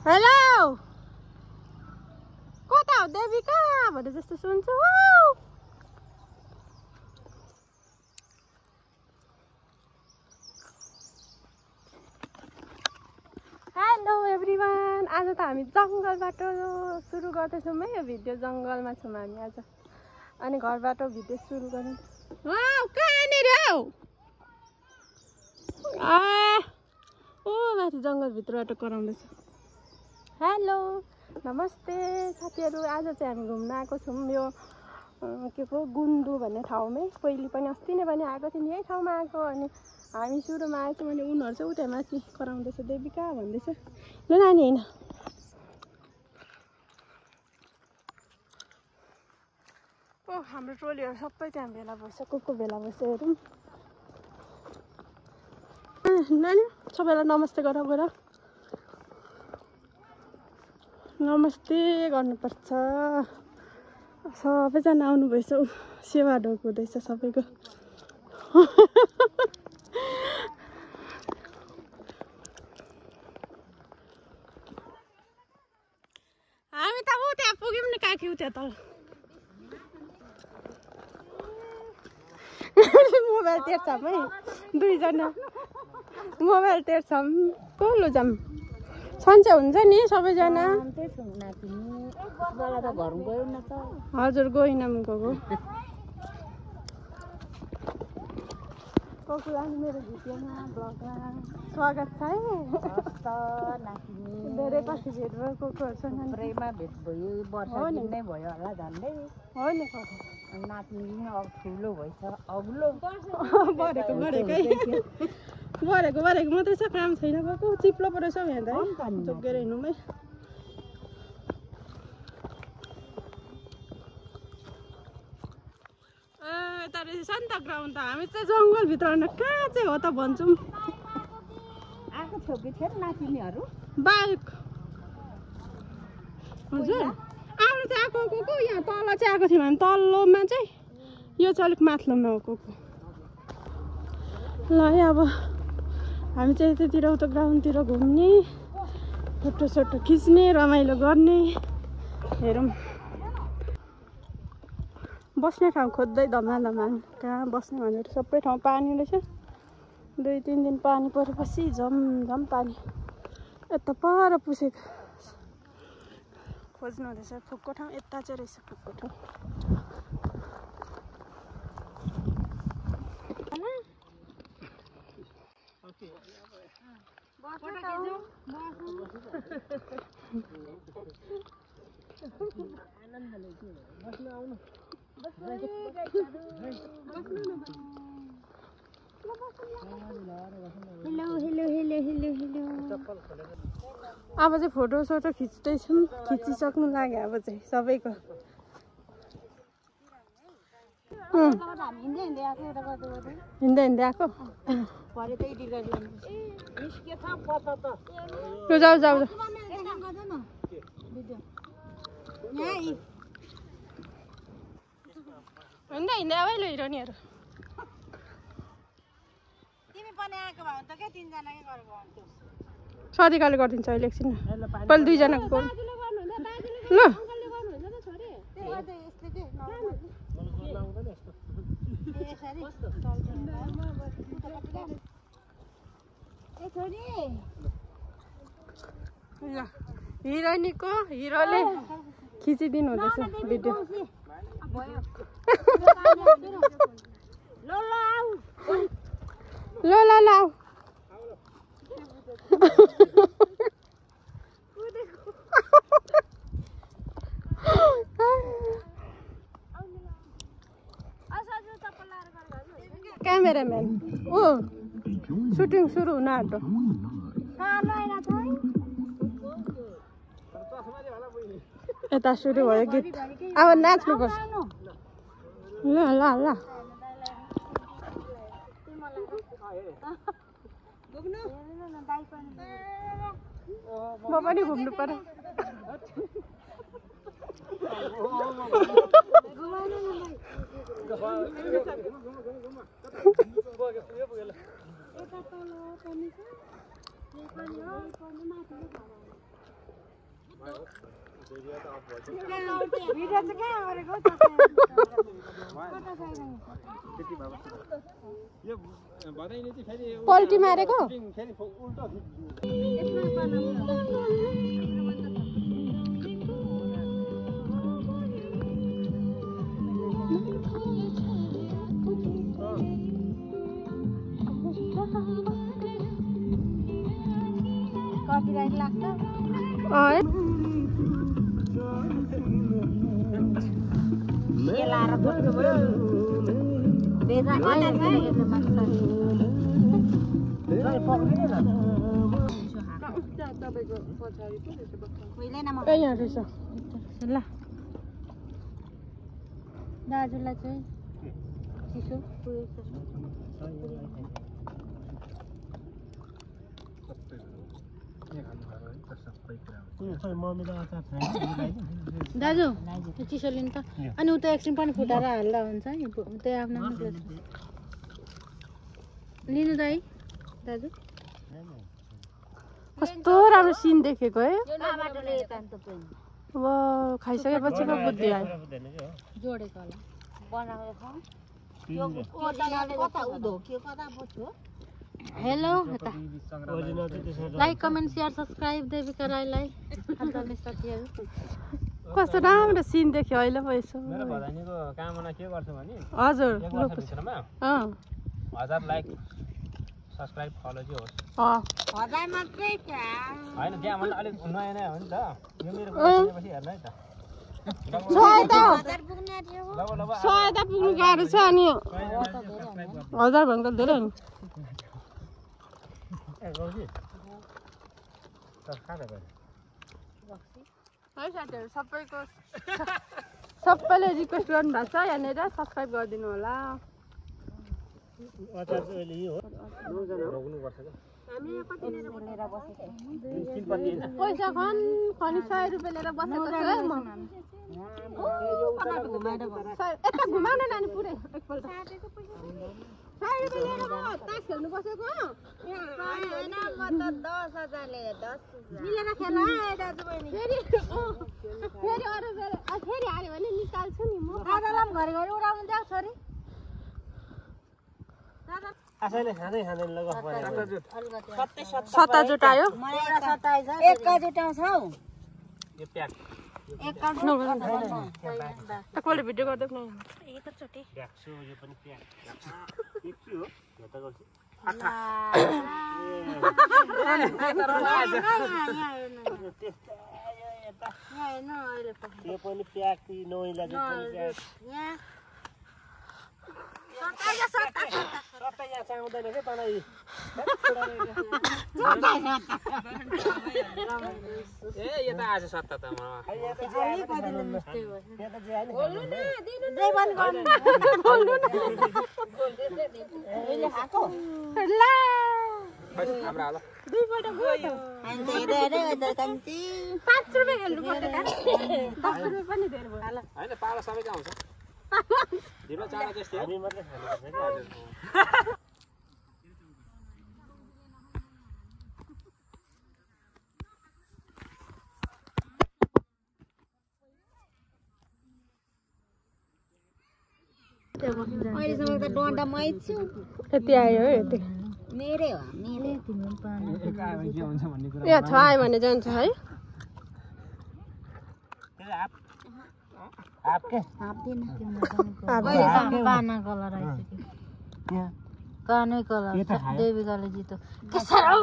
Hello कता हो देविका भने जस्तो सुन्छु। हेलो एभ्रिवान, आज त हामी जङ्गलबाट सुरु गर्दैछौँ है। यो भिडियो जङ्गलमा छौँ हामी आज, अनि घरबाट भिडियो सुरु गरौँ। कहाँनिर हौ? ओ माथि जङ्गलभित्रबाट कराउँदैछ। हेलो नमस्ते साथीहरू, आज चाहिँ हामी घुम्न आएको छौँ यो के पो गुन्डु भन्ने ठाउँमै। पहिले पनि अस्ति नै पनि आएको थियौँ यही ठाउँमा आएको, अनि हामी सुरुमा आएको छौँ अनि उनीहरू चाहिँ उता माथि कराउँदैछ देविका भन्दैछ। ल नानी होइन ओ हाम्रो टोलीहरू सबै त्यहाँ भेला भएछ। को भेला भएछ हेरौँ। नानी सबैलाई नमस्ते गर गएर नमस्ते गर्नुपर्छ। सबैजना आउनुभएछ, सेवा ढोक हुँदैछ सबैको। हामी त ऊ त्यहाँ पुग्यौँ नि, काकी ऊ त्यहाँ तल। मोबाइल तेर्छौँ है दुईजना, मोबाइल तेर्छौँ। को लुजाम सन्चै हुन्छ नि सबैजना। हजुर गएनौँ गएको। कोकुलानी मेरो भिडियोमा ब्लगमा स्वागत छ है। धेरै पछि भेट भयो कोकुहरूसँग। प्रेममा भेट भयो, वर्ष दिन नै भयो होला झन्डै। हो नि नातिनी अब ठुलो भएछ, अग्लो बढेको मात्रै छ, काम छैन गएको। चिप्लो पो रहेछ हेर्दा है, जोगेर हिँड्नुमै। यता रहेछ नि त ग्राउन्ड त। हामी चाहिँ जङ्गलभित्र कहाँ चाहिँ हो त भन्छौँ। आएको थियो कि थिएन नातिनीहरू बाइक हजुर आउनु चाहिँ आएको को यहाँ तल चाहिँ आएको थियौँ हामी। तल्लोमा चाहिँ यो चाहिँ अलिक माथिल्लोमा हो को। ल है अब हामी चाहिँ यतातिर उता ग्राउन्डतिर घुम्ने, फोटोसोटो खिच्ने, रमाइलो गर्ने। हेरौँ बस्ने ठाउँ खोज्दै धमाधमा। कहाँ बस्ने भनेर सबै ठाउँ पानी रहेछ। 2-3 दिन पानी परेपछि झमझम पानी यता पर पुसेको। खोज्नु हुँदैछ फुक्को ठाउँ, यता चाहिँ रहेछ फुक्को ठाउँ। अब चाहिँ फोटो सोटो खिच्दैछौँ, खिचिसक्नु लाग्यो अब चाहिँ सबैको। हिँड्दै हिँड्दै आएको। जाऊ जाऊ हिँड्दै हिँड्दै अब ल हिरोनीहरू। सदिकाले गरिदिन्छ अहिले एकछिन। पहिले दुईजनाको गरौँ ल। हिरोइनीको हिरोले खिचिदिनु हुँदैछ भिडियो। ल ल ल क्यामेराम्यान ओ सुटिङ सुरु हुन आँट्यो। यता सुरु भयो गीत, अब नाच्नुपर्छ। ल ल ल म पनि घुम्नु पर्यो। पल्टी मारेको कपिराइट लाग्छ के लाएर बस्नुभयो बेजा कता छ हेर्नु मात्र यहाँ रहेछ ल दाजुलाई चाहिँ चिसो दाजु त्यो चिसो लिनु त अनि उता एकछिन पनि फुटाएर हाल्दा हुन्छ नि त्यही आफ्नो लिनु दाइ दाजु कस्तो राम्रो सिन देखेको है अब खाइसकेपछि पो बुद्धि आयो जोडेको होला बनाएको hello like comment share subscribe Devika राईलाई साथीहरू कस्तो राम्रो सिन देख्यो अहिले पो यसो मेरो भदानीको कामना के गर्छु भने हजुर 1 वर्षभित्रमा 1000 लाइक सब्सक्राइब फलो चाहिँ होस् 1000 मात्रै हैन त्यहाँ भन्दा अलिक नयाँ नयाँ हो नि त यो मेरो बसेपछि हेर्नु है त सहायता पुग्नु गाह्रो छ अनि 1000 भन्दा धेरै नि है साथीहरू सबैले रिक्वेस्ट गर्नु भएको छ यहाँनिर सब्सक्राइब गरिदिनु होला पैसा खनी 100 रुपियाँ लिएर बसेको छु है म यता घुमाउन नानी पुरै एकपल्ट 100 रुपियाँ लिएर म तास खेल्नु बसेको मिलेर खेल है दाजु बहिनी फेरि अरू फेरि हाल्यो भने निकाल्छु नि म आजलाई घरि घरि उडाउनु देऊ छोरी सत्ता जुटायो एकका जुटाउँछौ एकपल्ट भिडियो गर्दै न एकचोटि यता आज सत्ता त हाम्रो हाल 2 पल्ट गयो 5 रुपियाँ खेल्नु पर्छ 10 रुपियाँ पनि धेरै भयो हैन पाला सबैको आउँछ दिनमा चाडा जस्तै हामी मात्रै खानुपर्छ अहिलेसम्म त डन्डा मै छु यति आयो है यति मेरै हो मेरै यहाँ छ आयो भने जान्छ है काना कलर आइसक्यो कानै कलर देविकाले जित्यो के साह्रो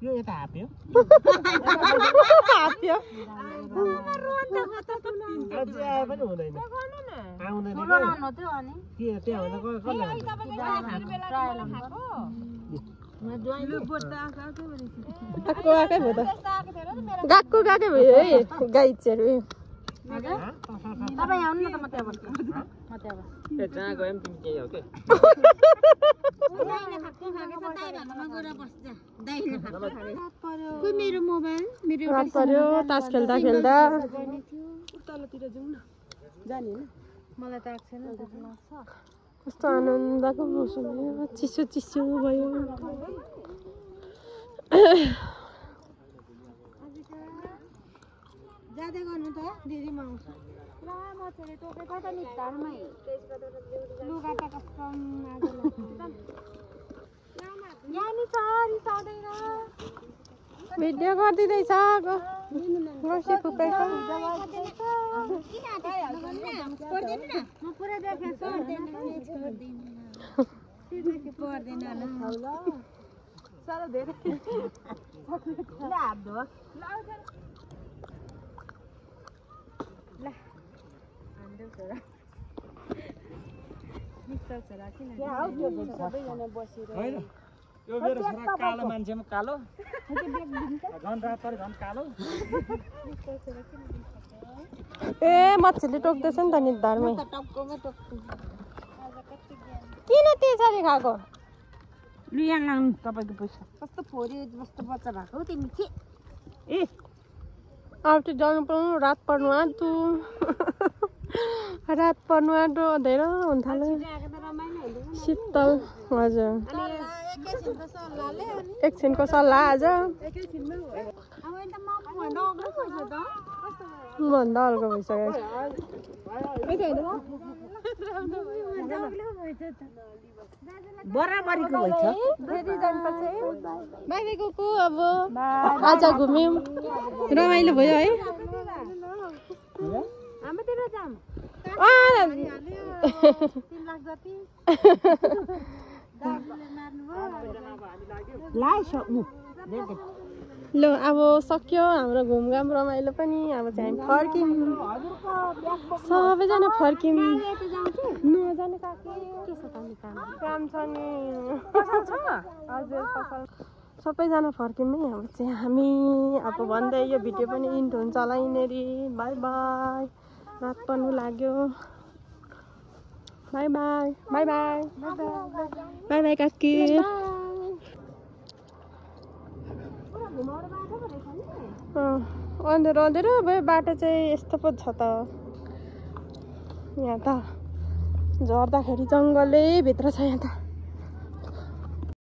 यो यता हाप्यो पनि हुँदैन गएको गएकै भयो है गाई चेहरू तपाईँ आउनु न त म त्यहाँबाट जहाँ गयो पनि तिमी केही हो के मेरो मोबाइल रात पर्यो तास खेल्दा खेल्दा तलतिर जाउँ न जाने मलाई त आएको छैन नि त लाग्छ कस्तो आनन्दको मौसम हो चिसो चिसो भयो जाँदै गर्नु त दिदी म आउँछु ला म छोरी टोकेछ त नि धरमै लुगा त कस्तो यहाँ नि छ रिसाउँदैन भिडियो गरिदिँदैछ गसी फुपेको म पुरै देखेछु पर्दैन साह्रो धेरै हात धो सबैजना बसेर होइन यो मेरो छोरा कालो मान्छेमा कालो झन् रात पऱ्यो झन् कालो ए मच्छीले टोक्दैछ नि त निधारमै किन त्यसरी खाएको लु यहाँ लाउनु तपाईँको पैसा कस्तो फोरी जस्तो बच्चा भएको हो तिमी के ए अब चाहिँ जानु पाउनु रात पर्नु आँटो रात पर्नु आँटो धेरै हुन थाल्यो शीतल हजुर एकछिनको सल्लाह आज भन्दा हल्का भइसक्यो बराबरीको भइछ फेरि जानुपर्छ है बाई बाई कुकु अब आज घुम्यौँ रमाइलो भयो है हाम्रोतिर जाम ला सक्नु ल अब सक्यो हाम्रो घुमघाम रमाइलो पनि अब चाहिँ हामी फर्कियौँ सबैजना फर्कियौँ नजाने काम छ नि हजुर पसल सबैजना फर्कियौँ है अब चाहिँ हामी अब भन्दै यो भिडियो पनि इन्ड हुन्छ होला यिनीहरू बाई बाई रात पर्नु लाग्यो by by by by by by काकी अँधेरो अँधेरो भयो बाटो चाहिँ यस्तो पो छ त यहाँ त झर्दाखेरि जङ्गलै भित्र छ यहाँ त